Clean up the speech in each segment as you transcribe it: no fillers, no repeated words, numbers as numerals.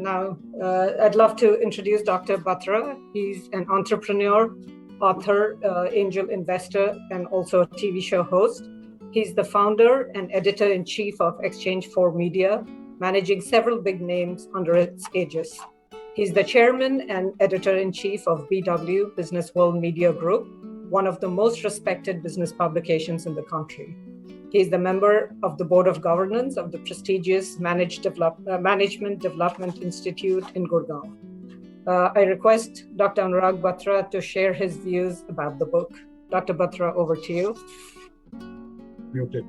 Now, I'd love to introduce Dr. Batra. He's an entrepreneur, author, angel investor, and also a TV show host. He's the founder and editor-in-chief of Exchange4 Media, managing several big names under its aegis. He's the chairman and editor-in-chief of BW, Businessworld Media Group, one of the most respected business publications in the country. He's the member of the Board of Governance of the prestigious Management Development Institute in Gurgaon. I request Dr. Annurag Batra to share his views about the book. Dr. Batra, over to you. Muted.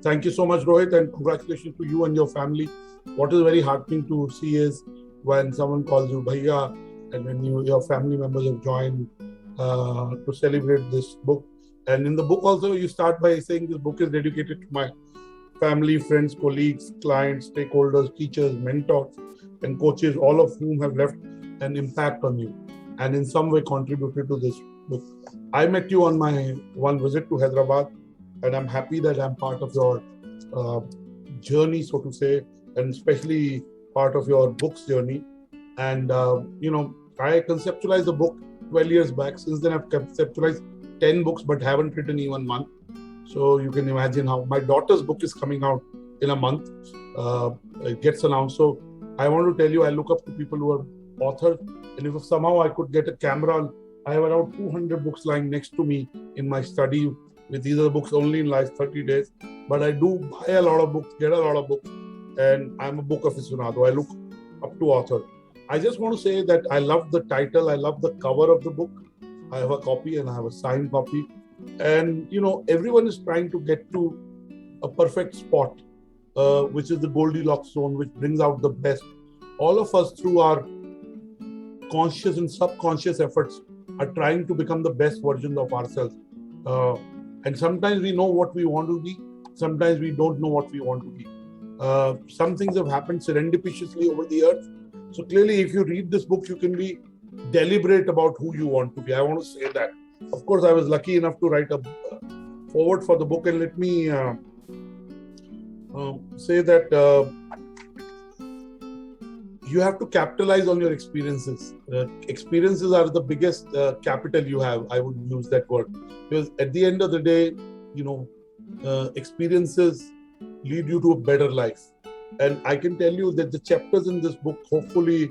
Thank you so much, Rohit, and congratulations to you and your family. What is very heartening to see is when someone calls you Bhaiya, and when your family members have joined to celebrate this book. And in the book also, you start by saying this book is dedicated to my family, friends, colleagues, clients, stakeholders, teachers, mentors, and coaches, all of whom have left an impact on you and in some way contributed to this book. I met you on my one visit to Hyderabad, and I'm happy that I'm part of your journey, so to say, and especially part of your book's journey. And, I conceptualized the book 12 years back. Since then, I've conceptualized 10 books, but haven't written even one. So you can imagine how my daughter's book is coming out in a month. It gets announced. So I want to tell you, I look up to people who are authors. And if somehow I could get a camera, I have around 200 books lying next to me in my study. With these are books only in last 30 days. But I do buy a lot of books, get a lot of books. And I'm a book aficionado. I look up to authors. I just want to say that I love the title. I love the cover of the book. I have a copy and I have a signed copy. And, everyone is trying to get to a perfect spot, which is the Goldilocks Zone, which brings out the best. All of us, through our conscious and subconscious efforts, are trying to become the best versions of ourselves. And sometimes we know what we want to be. Sometimes we don't know what we want to be. Some things have happened serendipitously over the years. So clearly, if you read this book, you can be deliberate about who you want to be. I want to say that. Of course, I was lucky enough to write a foreword for the book, and let me say that you have to capitalize on your experiences. Experiences are the biggest capital you have. I would use that word, because at the end of the day, experiences lead you to a better life. And I can tell you that the chapters in this book hopefully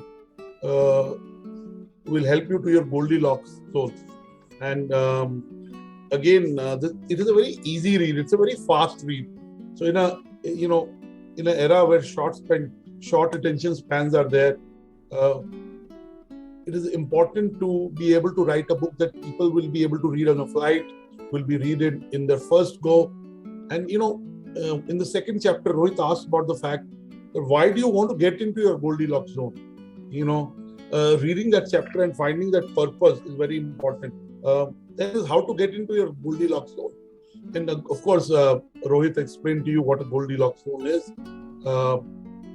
will help you to your Goldilocks zone. And it is a very easy read. It's a very fast read. So in an era where short attention spans are there, it is important to be able to write a book that people will be able to read on a flight, will be read in their first go. And in the second chapter, Rohit asked about the fact that why do you want to get into your Goldilocks zone? Reading that chapter and finding that purpose is very important. That is how to get into your Goldilocks zone. And of course, Rohit explained to you what a Goldilocks zone is.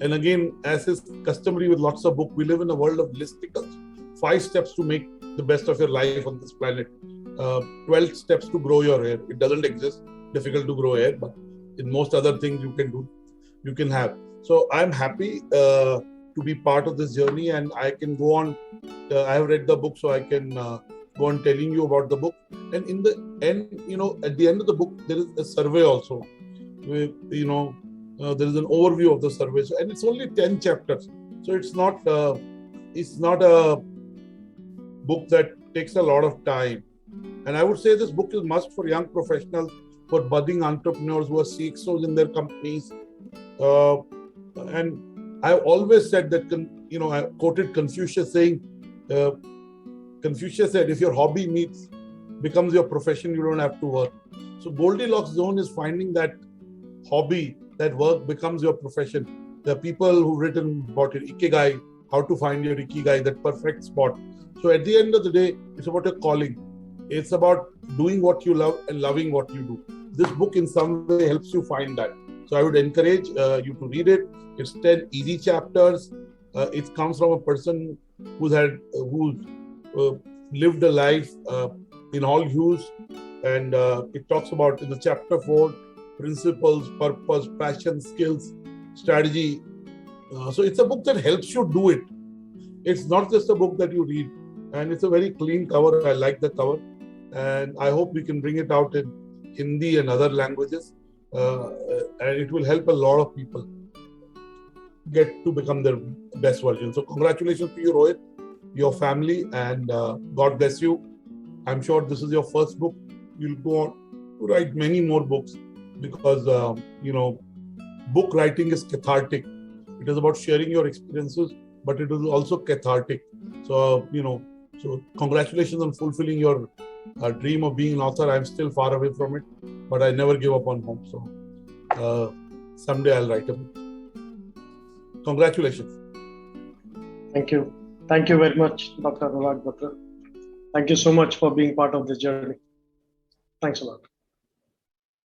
And again, as is customary with lots of books, we live in a world of listicles. 5 steps to make the best of your life on this planet. 12 steps to grow your hair. It doesn't exist. Difficult to grow hair, but in most other things you can do, you can have. So I'm happy to be part of this journey, and I can go on. I have read the book, so I can go on telling you about the book. And in the end, at the end of the book, there is a survey also. There is an overview of the survey, and it's only 10 chapters. So it's not a book that takes a lot of time. And I would say this book is must for young professionals, for budding entrepreneurs who are CXOs in their companies. And I've always said that, I quoted Confucius saying, Confucius said, if your hobby becomes your profession, you don't have to work. So Goldilocks Zone is finding that hobby, that work becomes your profession. There are people who've written about your Ikigai, how to find your Ikigai, that perfect spot. So at the end of the day, it's about a calling. It's about doing what you love and loving what you do. This book in some way helps you find that. So I would encourage you to read it. It's 10 easy chapters. It comes from a person who's lived a life in all hues. And it talks about, in the chapter 4, principles, purpose, passion, skills, strategy, So it's a book that helps you do it. It's not just a book that you read. And it's a very clean cover. I like the cover. And I hope we can bring it out in Hindi and other languages. And it will help a lot of people get to become their best version. So congratulations to you, Rohit, your family, and God bless you. I'm sure this is your first book. You'll go on to write many more books because, book writing is cathartic. It is about sharing your experiences, but it is also cathartic. So, so congratulations on fulfilling your dream of being an author. I'm still far away from it, but I never give up on hope. So someday I'll write a book. Congratulations. Thank you. Thank you very much, Dr. Annurag Batra. Thank you so much for being part of this journey. Thanks a lot.